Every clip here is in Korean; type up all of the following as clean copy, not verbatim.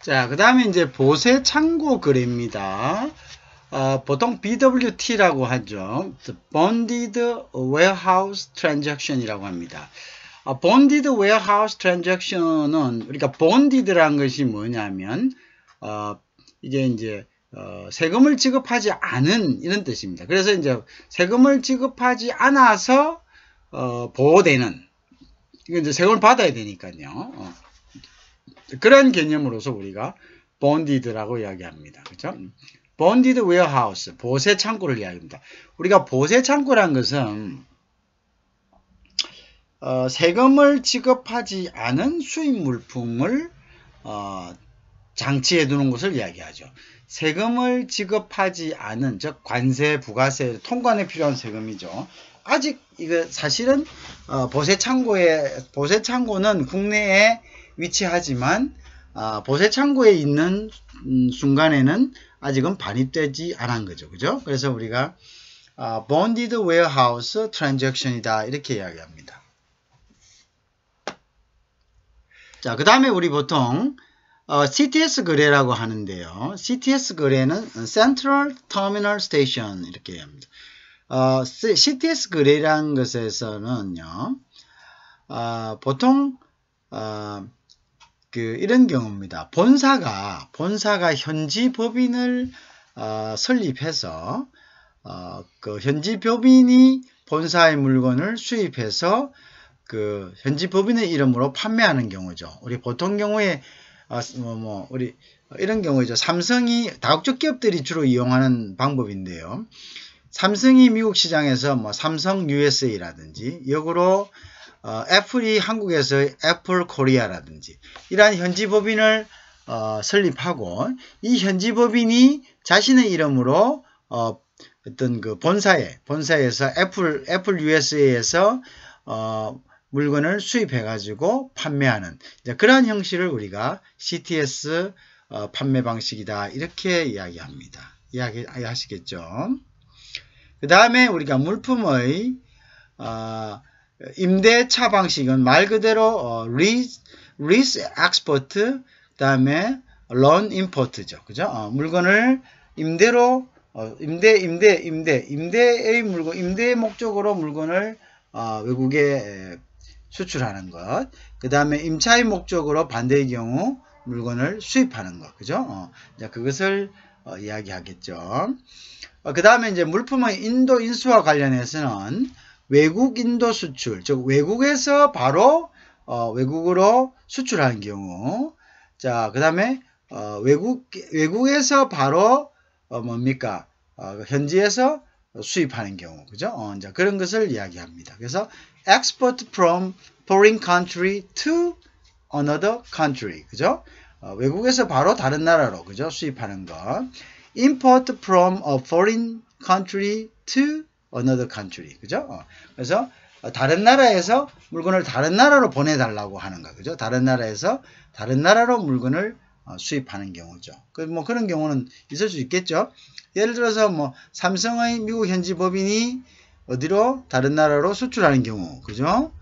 자, 그 다음에 이제 보세 창고 거래입니다. 보통 BWT라고 하죠. Bonded Warehouse Transaction이라고 합니다. Bonded Warehouse Transaction은 우리가 bonded라는 것이 뭐냐면 이게 이제 세금을 지급하지 않은 이런 뜻입니다. 그래서 이제 세금을 지급하지 않아서 보호되는, 이거 이제 세금을 받아야 되니까요. 그런 개념으로서 우리가 bonded라고 이야기합니다. 그렇죠? bonded warehouse, 보세 창고를 이야기합니다. 우리가 보세 창고란 것은 세금을 지급하지 않은 수입 물품을 장치해 두는 것을 이야기하죠. 세금을 지급하지 않은, 즉 관세, 부가세, 통관에 필요한 세금이죠. 아직 이거 사실은 보세 창고는 국내에 위치하지만 보세 창고에 있는 순간에는 아직은 반입되지 않은 거죠. 그죠? 그래서 우리가 bonded warehouse transaction이다 이렇게 이야기합니다. 자, 그 다음에 우리 보통 CTS 거래라고 하는데요. CTS 거래는 Central Terminal Station 이렇게 합니다. CTS 거래라는 것에서는요, 보통 이런 경우입니다. 본사가 현지 법인을 설립해서 그 현지 법인이 본사의 물건을 수입해서 그 현지 법인의 이름으로 판매하는 경우죠. 우리 보통 경우에 우리 이런 경우죠. 삼성이 다국적 기업들이 주로 이용하는 방법인데요. 삼성이 미국 시장에서 삼성 USA라든지 역으로 애플이 한국에서 애플 코리아라든지 이러한 현지 법인을 설립하고 이 현지 법인이 자신의 이름으로 어떤 그 본사에서 애플 USA에서 물건을 수입해 가지고 판매하는 그러한 형식을 우리가 CTS 판매 방식이다 이렇게 이야기합니다. 이야기하시겠죠? 그 다음에 우리가 물품의 임대차 방식은 말 그대로 lease export, 그 다음에 loan import죠. 그죠? 물건을 임대로 임대의 물건, 임대 목적으로 물건을 외국에 수출하는 것. 그 다음에 임차의 목적으로 반대의 경우 물건을 수입하는 것. 그죠? 그것을 이야기하겠죠. 그 다음에 이제 물품의 인도 인수와 관련해서는 외국 인도 수출, 즉 외국에서 바로 외국으로 수출하는 경우. 자, 그 다음에 외국에서 바로 뭡니까? 현지에서 수입하는 경우. 그죠? 이제 그런 것을 이야기합니다. 그래서 export from foreign country to another country. 그죠? 외국에서 바로 다른 나라로, 그죠? 수입하는 것. import from a foreign country to another country. 그죠? 그래서 다른 나라에서 물건을 다른 나라로 보내달라고 하는 거. 그죠? 다른 나라에서 다른 나라로 물건을 수입하는 경우죠. 그런 경우는 있을 수 있겠죠. 예를 들어서 삼성의 미국 현지 법인이 어디로 다른 나라로 수출하는 경우. 그죠?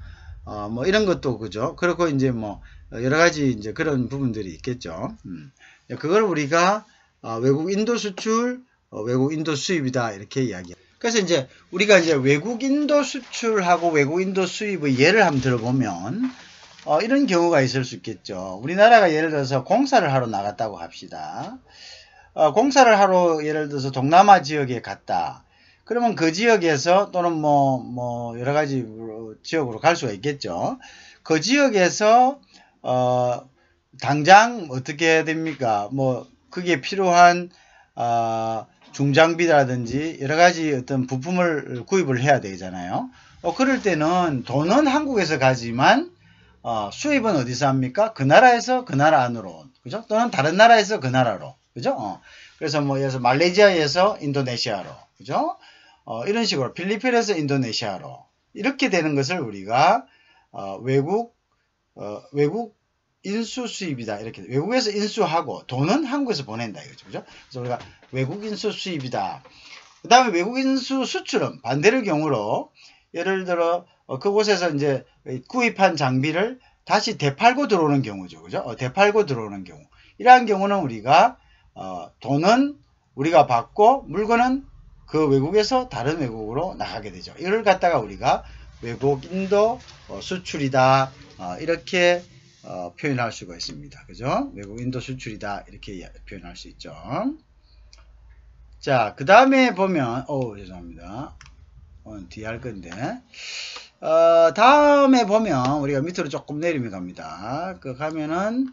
이런 것도 그죠? 그렇고 이제 여러 가지 이제 그런 부분들이 있겠죠. 그걸 우리가 외국 인도 수출, 외국 인도 수입이다 이렇게 이야기합니다. 그래서 이제 우리가 이제 외국 인도 수출하고 외국 인도 수입의 예를 한번 들어보면 이런 경우가 있을 수 있겠죠. 우리나라가 예를 들어서 공사를 하러 나갔다고 합시다. 공사를 하러 예를 들어서 동남아 지역에 갔다. 그러면 그 지역에서 또는 여러 가지 지역으로 갈 수가 있겠죠. 그 지역에서 당장 어떻게 해야 됩니까? 그게 필요한 중장비라든지 여러 가지 어떤 부품을 구입을 해야 되잖아요. 그럴 때는 돈은 한국에서 가지만 수입은 어디서 합니까? 그 나라에서 그 나라 안으로, 그죠? 또는 다른 나라에서 그 나라로, 그죠? 그래서 예를 들어서 말레이시아에서 인도네시아로, 그죠? 이런 식으로 필리핀에서 인도네시아로 이렇게 되는 것을 우리가 외국 인수 수입이다. 이렇게 외국에서 인수하고 돈은 한국에서 보낸다. 이거죠. 그죠? 그래서 우리가 외국 인수 수입이다. 그 다음에 외국 인수 수출은 반대의 경우로 예를 들어 그곳에서 이제 구입한 장비를 다시 되팔고 들어오는 경우죠. 그죠? 되팔고 들어오는 경우. 이러한 경우는 우리가 돈은 우리가 받고 물건은 그 외국에서 다른 외국으로 나가게 되죠. 이걸 갖다가 우리가 외국인도 수출이다 이렇게 표현할 수가 있습니다. 그죠? 외국인도 수출이다 이렇게 표현할 수 있죠. 자, 그 다음에 보면 죄송합니다. 뒤에 할 건데 다음에 보면 우리가 밑으로 조금 내리면 갑니다. 그 가면은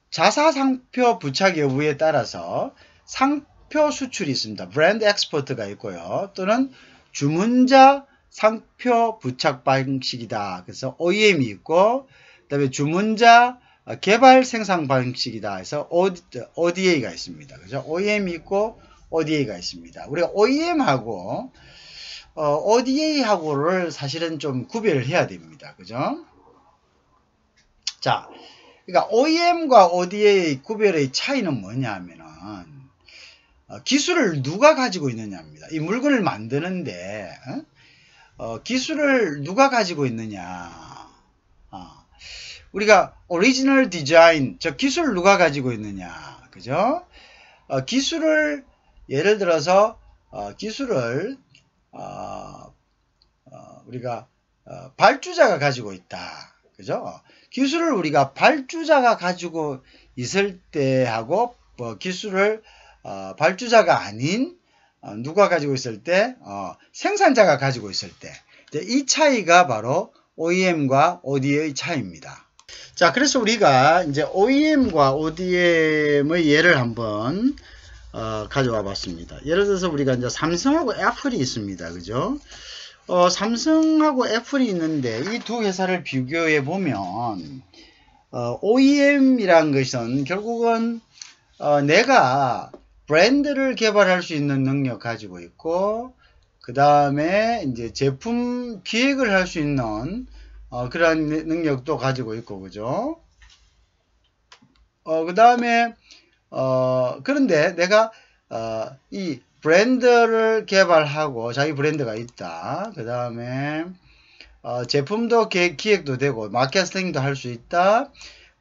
자사상표 부착 여부에 따라서 상표 수출이 있습니다. 브랜드 엑스포트가 있고요. 또는 주문자 상표 부착 방식이다. 그래서 OEM이 있고 그 다음에 주문자 개발 생산 방식이다. 해서 ODA가 있습니다. 그죠? OEM이 있고 ODA가 있습니다. 우리가 OEM하고 ODA하고를 사실은 좀 구별을 해야 됩니다. 그죠? 자, 그러니까 OEM과 ODA 구별의 차이는 뭐냐 하면은 기술을 누가 가지고 있느냐입니다. 이 물건을 만드는데 기술을 누가 가지고 있느냐. 우리가 오리지널 디자인, 저 기술을 누가 가지고 있느냐. 그죠? 기술을 예를 들어서 기술을 우리가 발주자가 가지고 있다. 그죠? 기술을 우리가 발주자가 가지고 있을 때하고 기술을 발주자가 아닌 누가 가지고 있을 때 생산자가 가지고 있을 때 이 차이가 바로 OEM과 ODA의 차이입니다. 자, 그래서 우리가 이제 OEM과 ODM의 예를 한번 가져와 봤습니다. 예를 들어서 우리가 이제 삼성하고 애플이 있습니다. 그죠? 삼성하고 애플이 있는데 이 두 회사를 비교해 보면 OEM이란 것은 결국은 내가 브랜드를 개발할 수 있는 능력 가지고 있고 그 다음에 이제 제품 기획을 할 수 있는 그런 능력도 가지고 있고 그죠? 그 다음에 그런데 내가 이 브랜드를 개발하고 자기 브랜드가 있다. 그 다음에 제품도 기획도 되고 마케팅도 할 수 있다.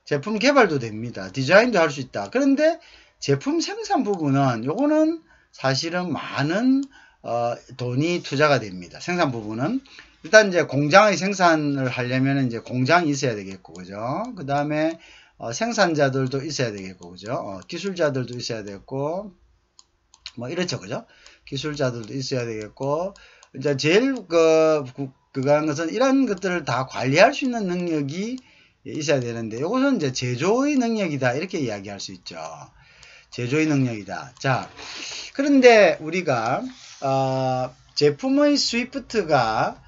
제품 개발도 됩니다. 디자인도 할 수 있다. 그런데 제품 생산 부분은 요거는 사실은 많은 돈이 투자가 됩니다. 생산 부분은 일단 이제 공장의 생산을 하려면 이제 공장이 있어야 되겠고 그죠? 그 다음에 생산자들도 있어야 되겠고 그죠? 기술자들도 있어야 되겠고 뭐 이렇죠 그죠? 기술자들도 있어야 되겠고 이제 제일 그거한 것은 이런 것들을 다 관리할 수 있는 능력이 있어야 되는데 이것은 이제 제조의 능력이다 이렇게 이야기할 수 있죠. 제조의 능력이다. 자, 그런데 우리가 제품의 스위프트가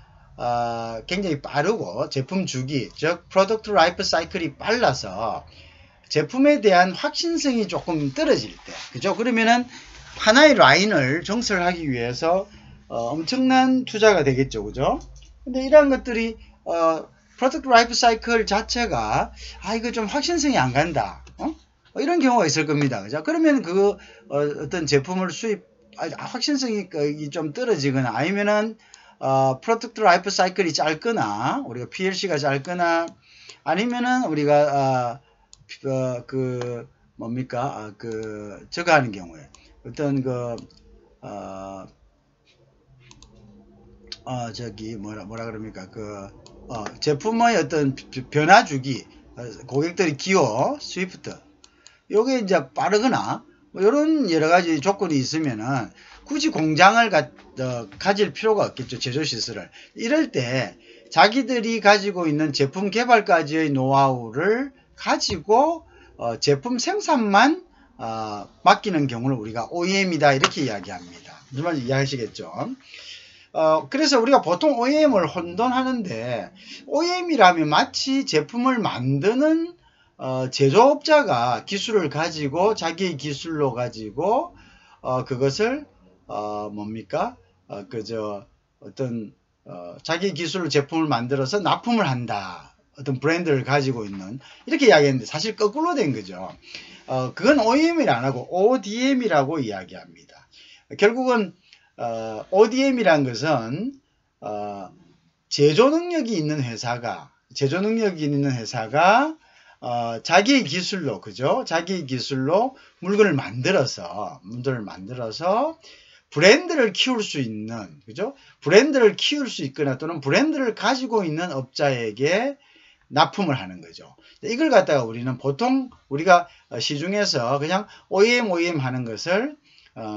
굉장히 빠르고 제품 주기, 즉 프로덕트 라이프 사이클이 빨라서 제품에 대한 확신성이 조금 떨어질 때, 그죠? 그러면은 하나의 라인을 정설하기 위해서 엄청난 투자가 되겠죠, 그죠? 근데 이러한 것들이 프로덕트 라이프 사이클 자체가 이거 좀 확신성이 안 간다. 이런 경우가 있을 겁니다. 그죠? 그러면 어떤 제품을 확신성이 좀 떨어지거나 아니면은 프로덕트 라이프 사이클이 짧거나 우리가 PLC가 짧거나 아니면은 우리가 저거 하는 경우에 어떤 뭐라 그럽니까? 제품의 어떤 변화 주기, 고객들이 기호, 스위프트. 요게 이제 빠르거나, 이런 여러 가지 조건이 있으면은, 굳이 공장을 가질 필요가 없겠죠. 제조시설을. 이럴 때, 자기들이 가지고 있는 제품 개발까지의 노하우를 가지고, 제품 생산만, 맡기는 경우를 우리가 OEM이다. 이렇게 이야기합니다. 무슨 말인지 이해하시겠죠? 그래서 우리가 보통 OEM을 혼돈하는데 OEM이라면 마치 제품을 만드는 제조업자가 기술을 가지고 자기의 기술로 가지고 그것을 자기 기술로 제품을 만들어서 납품을 한다. 어떤 브랜드를 가지고 있는 이렇게 이야기했는데 사실 거꾸로 된 거죠. 그건 OEM이라 안 하고 ODM이라고 이야기합니다. 결국은 ODM이란 것은 제조 능력이 있는 회사가 자기의 기술로, 그죠? 자기의 기술로 물건을 만들어서 브랜드를 키울 수 있는, 그죠? 브랜드를 키울 수 있거나 또는 브랜드를 가지고 있는 업자에게 납품을 하는 거죠. 이걸 갖다가 우리는 보통 우리가 시중에서 그냥 OEM 하는 것을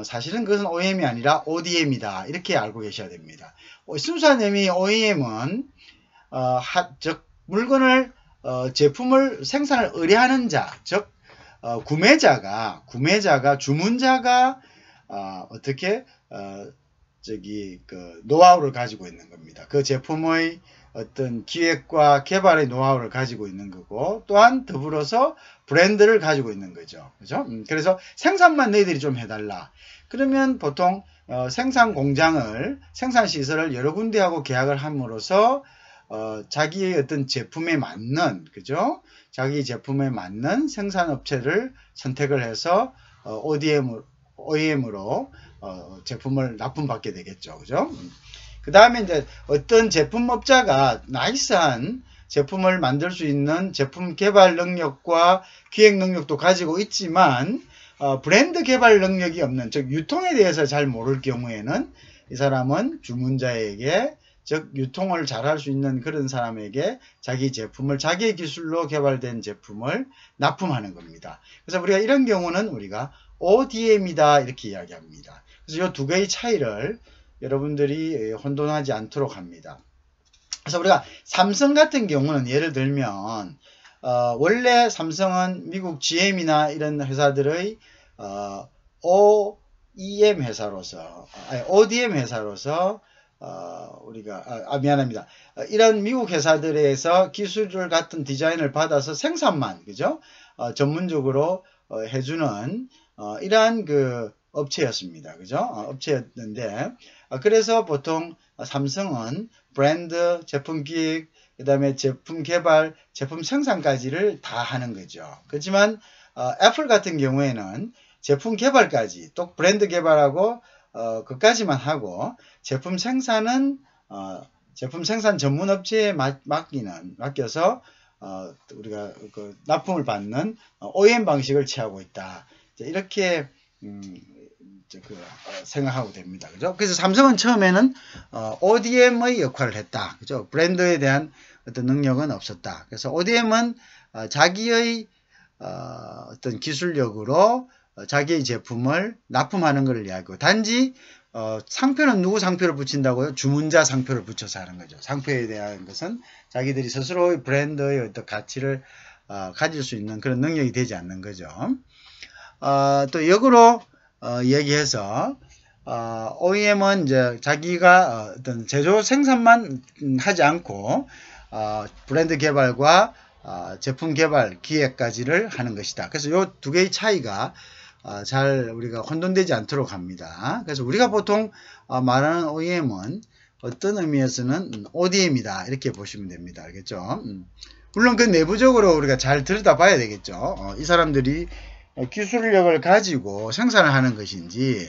사실은 그것은 OEM이 아니라 ODM이다. 이렇게 알고 계셔야 됩니다. 순수한 의미 OEM은 즉 물건을 제품을 생산을 의뢰하는 자, 즉 구매자가 주문자가 어떻게 노하우를 가지고 있는 겁니다. 그 제품의 어떤 기획과 개발의 노하우를 가지고 있는 거고, 또한 더불어서 브랜드를 가지고 있는 거죠. 그죠? 그래서 생산만 너희들이 좀 해달라. 그러면 보통 생산 시설을 여러 군데하고 계약을 함으로써 자기의 어떤 제품에 맞는, 그죠? 자기 제품에 맞는 생산업체를 선택을 해서 OEM으로 제품을 납품받게 되겠죠. 그죠? 그 다음에 이제 어떤 제품업자가 나이스한 제품을 만들 수 있는 제품 개발 능력과 기획 능력도 가지고 있지만 브랜드 개발 능력이 없는, 즉 유통에 대해서 잘 모를 경우에는 이 사람은 주문자에게, 즉 유통을 잘할 수 있는 그런 사람에게 자기 제품을, 자기의 기술로 개발된 제품을 납품하는 겁니다. 그래서 우리가 이런 경우는 우리가 ODM이다 이렇게 이야기합니다. 그래서 이 두 개의 차이를 여러분들이 혼돈하지 않도록 합니다. 그래서 우리가 삼성 같은 경우는 예를 들면 원래 삼성은 미국 GM이나 이런 회사들의 OEM 회사로서, ODM 회사로서 우리가 미안합니다. 이런 미국 회사들에서 기술을 같은 디자인을 받아서 생산만, 그죠? 전문적으로 해주는 이러한 그 업체였습니다. 그죠? 업체였는데, 그래서 보통 삼성은 브랜드, 제품 기획, 그 다음에 제품 개발, 제품 생산까지를 다 하는 거죠. 그렇지만 애플 같은 경우에는 제품 개발까지, 또 브랜드 개발하고 그까지만 하고, 제품 생산은 제품 생산 전문 업체에 맡겨서 우리가 그 납품을 받는 OEM 방식을 취하고 있다. 이렇게 생각하고 됩니다. 그죠? 그래서 삼성은 처음에는 ODM의 역할을 했다. 그죠? 브랜드에 대한 어떤 능력은 없었다. 그래서 ODM은 자기의 어떤 기술력으로 자기의 제품을 납품하는 것을 이야기하고, 단지 상표는 누구 상표를 붙인다고요? 주문자 상표를 붙여서 하는 거죠. 상표에 대한 것은 자기들이 스스로의 브랜드의 어떤 가치를 가질 수 있는 그런 능력이 되지 않는 거죠. 또 역으로 얘기해서 OEM은 이제 자기가 어떤 제조 생산만 하지 않고 브랜드 개발과 제품 개발 기획까지를 하는 것이다. 그래서 이 두 개의 차이가 잘 우리가 혼돈되지 않도록 합니다. 그래서 우리가 보통 말하는 OEM은 어떤 의미에서는 ODM이다 이렇게 보시면 됩니다. 알겠죠? 물론 그 내부적으로 우리가 잘 들여다봐야 되겠죠. 이 사람들이 기술력을 가지고 생산을 하는 것인지,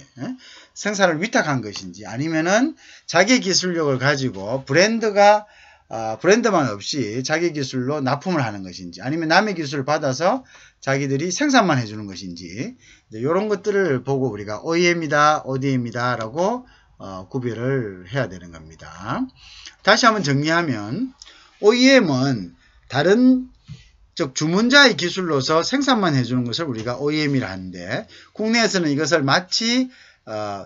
생산을 위탁한 것인지, 아니면은 자기 기술력을 가지고 브랜드만 없이 자기 기술로 납품을 하는 것인지, 아니면 남의 기술을 받아서 자기들이 생산만 해주는 것인지, 이런 것들을 보고 우리가 OEM이다, ODM이다 라고 구별을 해야 되는 겁니다. 다시 한번 정리하면 OEM은 다른, 즉 주문자의 기술로서 생산만 해주는 것을 우리가 OEM이라 하는데, 국내에서는 이것을 마치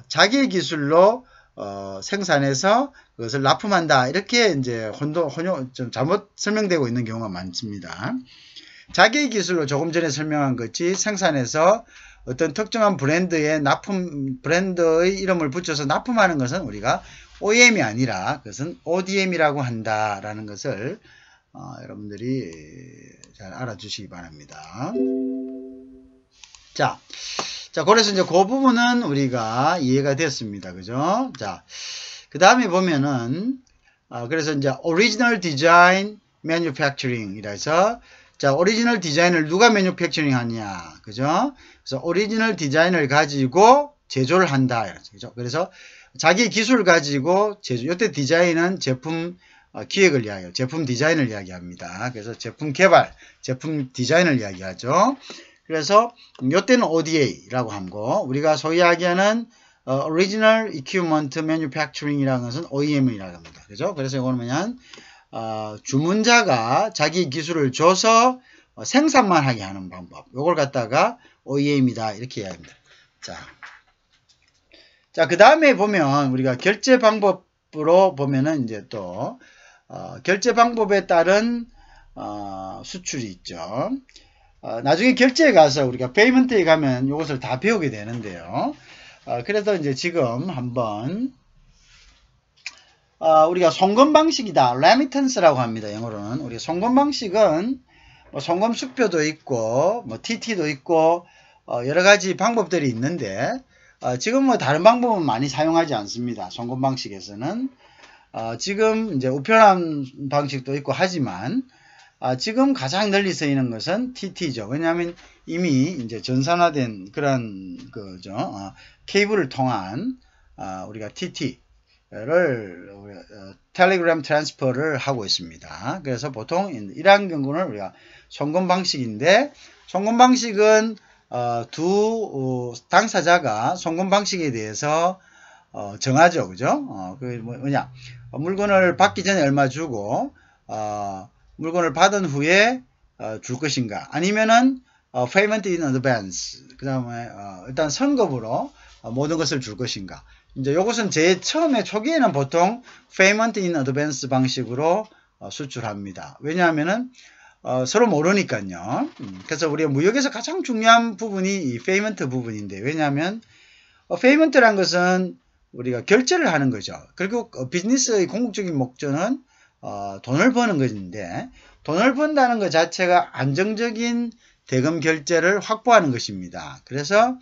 자기의 기술로 생산해서 그것을 납품한다 이렇게 이제 좀 잘못 설명되고 있는 경우가 많습니다. 자기의 기술로 조금 전에 설명한 것이 생산해서 어떤 특정한 브랜드의 브랜드의 이름을 붙여서 납품하는 것은 우리가 OEM이 아니라 그것은 ODM이라고 한다라는 것을 여러분들이 잘 알아주시기 바랍니다. 자, 그래서 이제 그 부분은 우리가 이해가 됐습니다. 그죠? 자, 그 다음에 보면은, 그래서 이제 Original Design Manufacturing 이라서, 자, 오리지널 디자인을 누가 매뉴팩처링 하냐. 그죠? 그래서 오리지널 디자인을 가지고 제조를 한다. 그죠? 그래서 자기 기술을 가지고 제조, 이때 디자인은 제품 기획을 이야기해요. 제품 디자인을 이야기합니다. 그래서 제품 개발, 제품 디자인을 이야기하죠. 그래서 이때는 ODA라고 하고 우리가 소위 이야기하는 Original Equipment Manufacturing이라는 것은 OEM이라고 합니다. 그죠? 그래서 이거는 뭐냐면 주문자가 자기 기술을 줘서 생산만 하게 하는 방법. 이걸 갖다가 OEM이다 이렇게 이야기합니다. 자, 그 다음에 보면 우리가 결제 방법으로 보면은 이제 또 결제 방법에 따른 수출이 있죠. 나중에 결제에 가서 우리가 페이먼트에 가면 이것을 다 배우게 되는데요. 그래서 이제 지금 한번 우리가 송금 방식이다. remittance라고 합니다. 영어로는. 우리 송금 방식은 뭐 송금 수표도 있고 뭐 TT도 있고 여러 가지 방법들이 있는데 지금 뭐 다른 방법은 많이 사용하지 않습니다. 송금 방식에서는 지금 이제 우편함 방식도 있고 하지만 지금 가장 널리 쓰이는 것은 TT죠. 왜냐하면 이미 이제 전산화된 그런 그죠. 케이블을 통한 우리가 TT를 텔레그램 트랜스퍼를 하고 있습니다. 그래서 보통 이러한 경우는 우리가 송금 방식인데 송금 방식은 두 당사자가 송금 방식에 대해서 정하죠. 그죠? 그 뭐냐 물건을 받기 전에 얼마 주고 물건을 받은 후에 줄 것인가 아니면은 payment in advance 그 다음에 일단 선급으로 모든 것을 줄 것인가. 이제 이것은 제일 처음에 초기에는 보통 payment in advance 방식으로 수출합니다. 왜냐하면은 서로 모르니까요. 그래서 우리가 무역에서 가장 중요한 부분이 이 payment 부분인데 왜냐하면 payment란 것은 우리가 결제를 하는 거죠. 그리고 비즈니스의 궁극적인 목적은 돈을 버는 것인데 돈을 번다는 것 자체가 안정적인 대금 결제를 확보하는 것입니다. 그래서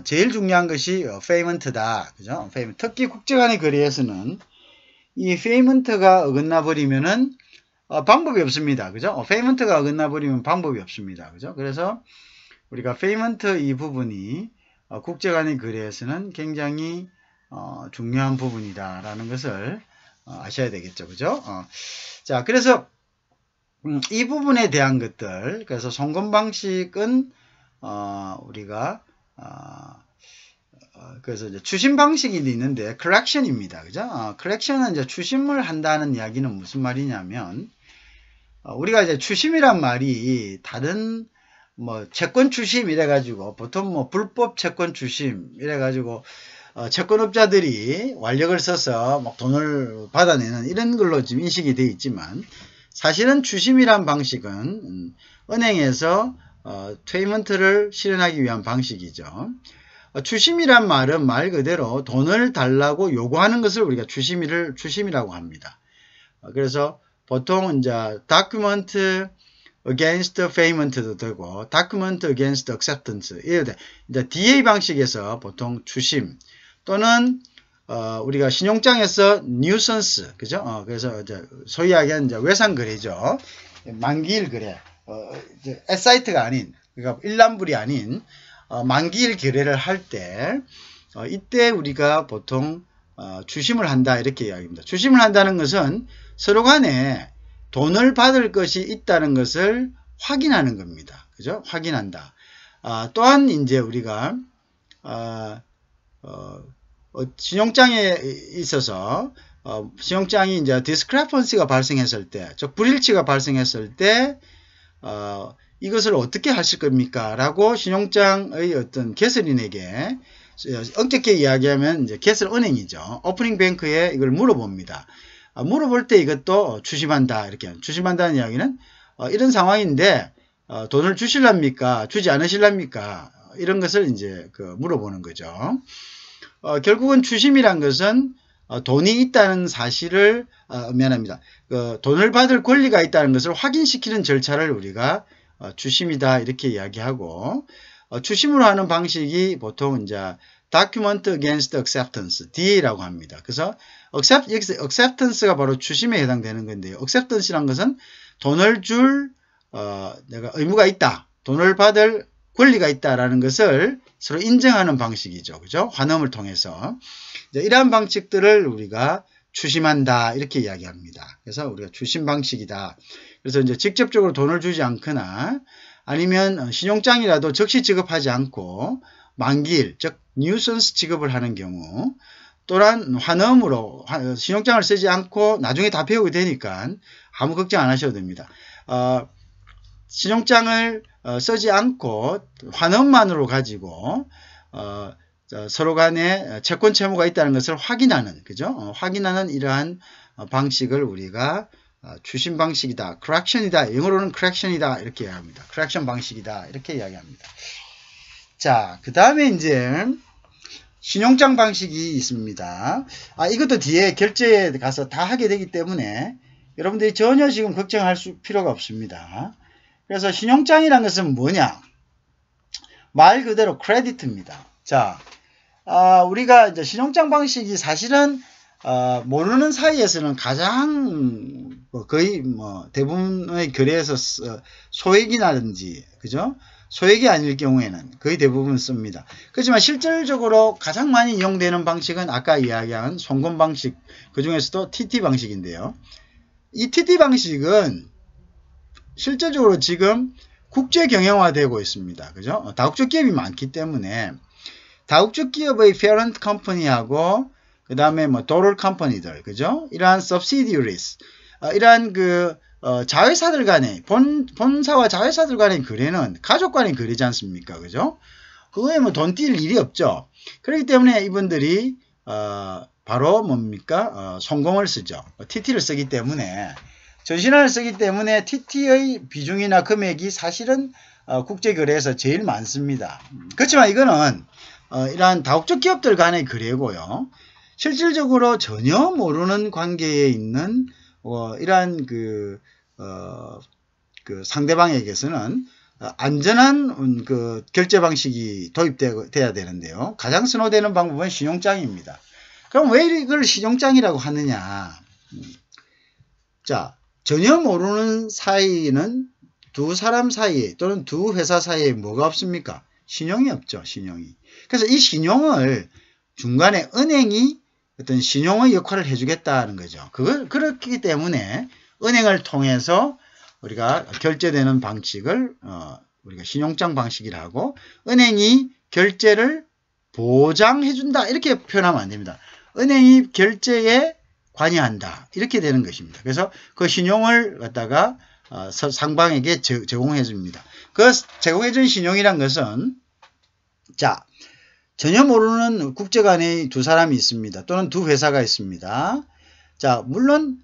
제일 중요한 것이 payment다. 그죠? payment. 특히 국제간의 거래에서는 이 payment가 어긋나 버리면은 방법이 없습니다. 그죠? payment가 어긋나 버리면 방법이 없습니다. 그죠? 그래서 우리가 payment 이 부분이 국제간의 거래에서는 굉장히 중요한 부분이다라는 것을 아셔야 되겠죠. 그죠? 자, 그래서 이 부분에 대한 것들, 그래서 송금 방식은 우리가 그래서 이제 추심 방식이 있는데 collection입니다. 그죠? collection은 이제 추심을 한다는 이야기는 무슨 말이냐면 우리가 이제 추심이란 말이 다른 뭐 채권 추심 이래 가지고 보통 뭐 불법 채권 추심 이래 가지고 채권업자들이 완력을 써서 막 돈을 받아내는 이런 걸로 지금 인식이 되어 있지만 사실은 추심이란 방식은 은행에서 페이먼트를 실현하기 위한 방식이죠. 추심이란 말은 말 그대로 돈을 달라고 요구하는 것을 우리가 추심이라고 합니다. 그래서 보통 이제 document against payment도 되고 document against acceptance 이래 이제 DA 방식에서 보통 추심 또는 우리가 신용장에서 nuisance 그죠? 그래서 이제 소위 이야기하는 이제 외상 거래죠. 만기일 거래. 에사이트가 아닌 그러니까 일람불이 아닌 만기일 거래를 할 때 이때 우리가 보통 추심을 한다 이렇게 이야기합니다. 추심을 한다는 것은 서로 간에 돈을 받을 것이 있다는 것을 확인하는 겁니다. 그죠? 확인한다. 또한 이제 우리가 신용장에 있어서 신용장이 이제 discrepancy가 발생했을 때, 즉 불일치가 발생했을 때 이것을 어떻게 하실 겁니까? 라고 신용장의 어떤 개설인에게 엄격하게 이야기하면 이제 개설은행이죠. 오프닝 뱅크에 이걸 물어봅니다. 물어볼 때 이것도 추심한다. 이렇게 추심한다는 이야기는 이런 상황인데 돈을 주실랍니까? 주지 않으실랍니까? 이런 것을 이제 물어보는 거죠. 결국은 추심이란 것은 돈이 있다는 사실을 미안합니다. 돈을 받을 권리가 있다는 것을 확인시키는 절차를 우리가 추심이다 이렇게 이야기하고 추심으로 하는 방식이 보통 이제 Document Against Acceptance DA라고 합니다. 그래서 Acceptance가 바로 추심에 해당되는 건데요. Acceptance란 것은 돈을 줄 내가 의무가 있다. 돈을 받을 권리가 있다라는 것을 서로 인정하는 방식이죠. 그죠? 환음을 통해서. 이러한 방식들을 우리가 추심한다 이렇게 이야기합니다. 그래서 우리가 추심 방식이다. 그래서 이제 직접적으로 돈을 주지 않거나 아니면 신용장이라도 즉시 지급하지 않고 만기일 즉 뉴선스 지급을 하는 경우 또한 환음으로 신용장을 쓰지 않고 나중에 다 배우게 되니까 아무 걱정 안 하셔도 됩니다. 신용장을 쓰지 않고 환음만으로 가지고 서로 간에 채권 채무가 있다는 것을 확인하는, 그죠? 확인하는 이러한 방식을 우리가 추심 방식이다, correction이다, 영어로는 correction이다 이렇게 이야기합니다. correction 방식이다 이렇게 이야기합니다. 자, 그 다음에 이제 신용장 방식이 있습니다. 이것도 뒤에 결제에 가서 다 하게 되기 때문에 여러분들이 전혀 지금 걱정할 필요가 없습니다. 그래서 신용장이라는 것은 뭐냐? 말 그대로 크레디트입니다. 자, 우리가 이제 신용장 방식이 사실은 모르는 사이에서는 가장 거의 대부분의 거래에서 소액이라든지, 그죠? 소액이 아닐 경우에는 거의 대부분 씁니다. 그렇지만 실질적으로 가장 많이 이용되는 방식은 아까 이야기한 송금 방식, 그 중에서도 TT 방식인데요. 이 TT 방식은 실질적으로 지금 국제 경영화되고 있습니다. 그죠? 다국적 기업이 많기 때문에 다국적 기업의 parent company하고 그 다음에 daughter company들, 그죠? 이러한 subsidiaries, 이러한 자회사들 간의 본사와 자회사들 간의 거래는 가족 간의 거래지 않습니까? 그죠? 그거에 돈 뛸 일이 없죠. 그렇기 때문에 이분들이 바로 뭡니까? 송금을 쓰죠. TT를 쓰기 때문에 전신화를 쓰기 때문에 TT의 비중이나 금액이 사실은 국제거래에서 제일 많습니다. 그렇지만 이거는 이러한 다국적 기업들 간의 거래고요. 실질적으로 전혀 모르는 관계에 있는 이러한 상대방에게서는 안전한 결제 방식이 도입돼야 되는데요. 가장 선호되는 방법은 신용장입니다. 그럼 왜 이걸 신용장이라고 하느냐? 자, 전혀 모르는 사이는 두 사람 사이에 또는 두 회사 사이에 뭐가 없습니까? 신용이 없죠. 신용이. 그래서 이 신용을 중간에 은행이 어떤 신용의 역할을 해주겠다는 거죠. 그렇기 때문에 은행을 통해서 우리가 결제되는 방식을 우리가 신용장 방식이라고, 은행이 결제를 보장해준다 이렇게 표현하면 안 됩니다. 은행이 결제에 관여한다 이렇게 되는 것입니다. 그래서 그 신용을 갖다가 상방에게 제공해 줍니다. 그 제공해 준 신용이란 것은, 자, 전혀 모르는 국제 간의 두 사람이 있습니다. 또는 두 회사가 있습니다. 자, 물론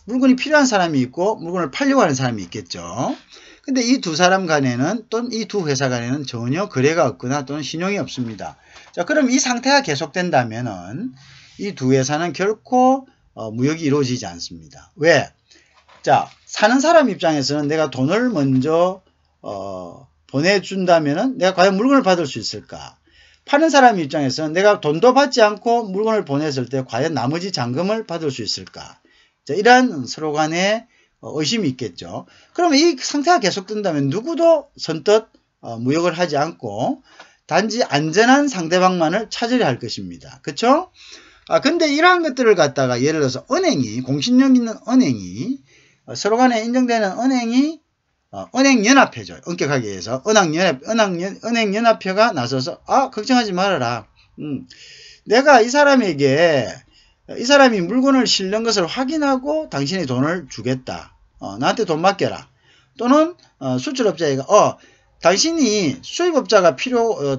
물건이 필요한 사람이 있고 물건을 팔려고 하는 사람이 있겠죠. 근데 이 두 사람 간에는 또는 이 두 회사 간에는 전혀 거래가 없거나 또는 신용이 없습니다. 자, 그럼 이 상태가 계속된다면은 이 두 회사는 결코 무역이 이루어지지 않습니다. 왜? 자, 사는 사람 입장에서는 내가 돈을 먼저 보내준다면은 내가 과연 물건을 받을 수 있을까? 파는 사람 입장에서는 내가 돈도 받지 않고 물건을 보냈을 때 과연 나머지 잔금을 받을 수 있을까? 자, 이러한 서로 간의 의심이 있겠죠. 그러면 이 상태가 계속된다면 누구도 선뜻 무역을 하지 않고 단지 안전한 상대방만을 찾으려 할 것입니다. 그렇죠? 근데 이러한 것들을 갖다가 예를 들어서 은행이, 공신력 있는 은행이, 서로 간에 인정되는 은행이 은행연합회죠. 엄격하게 해서 은행연합회가 나서서 걱정하지 말아라. 내가 이 사람이 물건을 실는 것을 확인하고 당신이 돈을 주겠다. 나한테 돈 맡겨라. 또는 수출업자가 당신이 수입업자가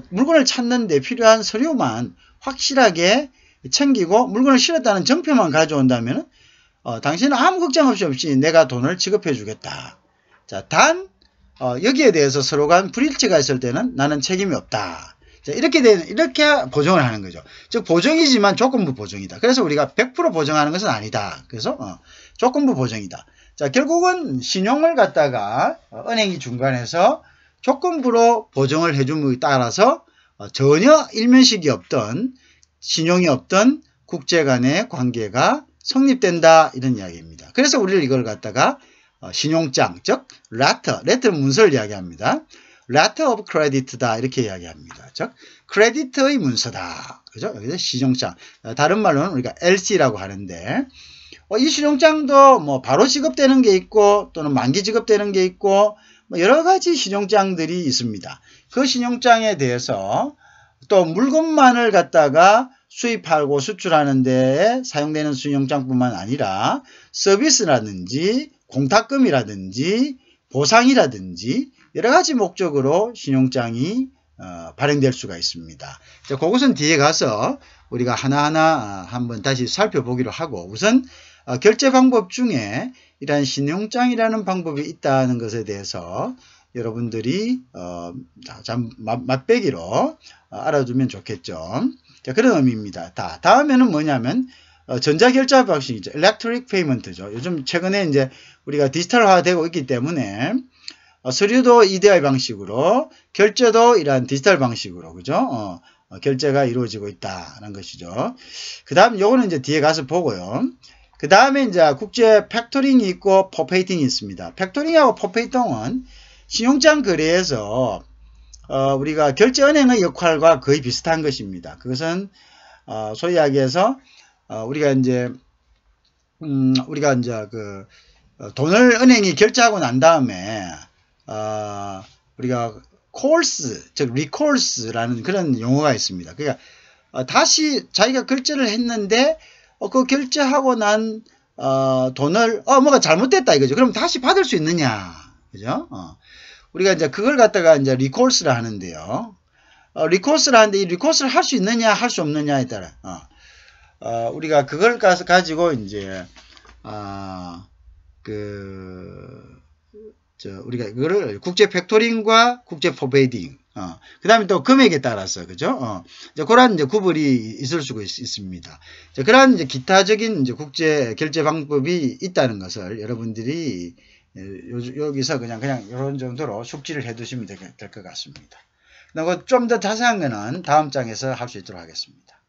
물건을 찾는데 필요한 서류만 확실하게 챙기고 물건을 실었다는 정표만 가져온다면 당신은 아무 걱정 없이 내가 돈을 지급해 주겠다. 자, 여기에 대해서 서로 간 불일치가 있을 때는 나는 책임이 없다. 자, 이렇게 보정을 하는 거죠. 즉, 보정이지만 조건부 보정이다. 그래서 우리가 100% 보정하는 것은 아니다. 그래서 조건부 보정이다. 자, 결국은 신용을 갖다가 은행이 중간에서 조건부로 보정을 해줌에 따라서 전혀 일면식이 없던, 신용이 없던 국제 간의 관계가 성립된다, 이런 이야기입니다. 그래서 우리는 이걸 갖다가 신용장, 즉 레터는 문서를 이야기합니다. letter of credit다 이렇게 이야기합니다. 즉 크레디트의 문서다. 그죠? 여기서 신용장. 다른 말로는 우리가 LC라고 하는데 이 신용장도 뭐 바로 지급되는 게 있고 또는 만기 지급되는 게 있고 뭐 여러 가지 신용장들이 있습니다. 그 신용장에 대해서 또 물건만을 갖다가 수입하고 수출하는 데에 사용되는 신용장뿐만 아니라 서비스라든지 공탁금이라든지 보상이라든지 여러 가지 목적으로 신용장이 발행될 수가 있습니다. 자, 그것은 뒤에 가서 우리가 하나하나 한번 다시 살펴보기로 하고 우선 결제 방법 중에 이러한 신용장이라는 방법이 있다는 것에 대해서 여러분들이 맛배기로 알아두면 좋겠죠. 자, 그런 의미입니다. 다음에는 뭐냐면 전자결제 방식이죠. Electronic Payment죠. 요즘 최근에 이제 우리가 디지털화되고 있기 때문에 서류도 EDI 방식으로 결제도 이러한 디지털 방식으로 그죠? 결제가 이루어지고 있다는 것이죠. 그 다음 요거는 이제 뒤에 가서 보고요. 그 다음에 이제 국제 팩토링이 있고 포페이팅이 있습니다. 팩토링하고 포페이팅은 신용장 거래에서 우리가 결제은행의 역할과 거의 비슷한 것입니다. 그것은 소위 이야기해서 우리가 이제 그 돈을 은행이 결제하고 난 다음에 우리가 콜스, 즉 리콜스라는 그런 용어가 있습니다. 그러니까 다시 자기가 결제를 했는데 그 결제하고 난 돈을 뭐가 잘못됐다 이거죠. 그럼 다시 받을 수 있느냐, 그죠? 우리가 이제 그걸 갖다가 이제 리콜스를 하는데요. 리콜스를 하는데 이 리콜스를 할 수 있느냐, 할 수 없느냐에 따라 우리가 그걸 가지고 이제 우리가 이거를 국제 팩토링과 국제 포베이딩, 그 다음에 또 금액에 따라서, 그죠? 그런 이제 구분이 있을 수가 있습니다. 자, 그런 이제 기타적인 이제 국제 결제 방법이 있다는 것을 여러분들이 여기서 그냥 이런 정도로 숙지를 해 두시면 될 것 같습니다. 그리고 좀 더 자세한 거는 다음 장에서 할 수 있도록 하겠습니다.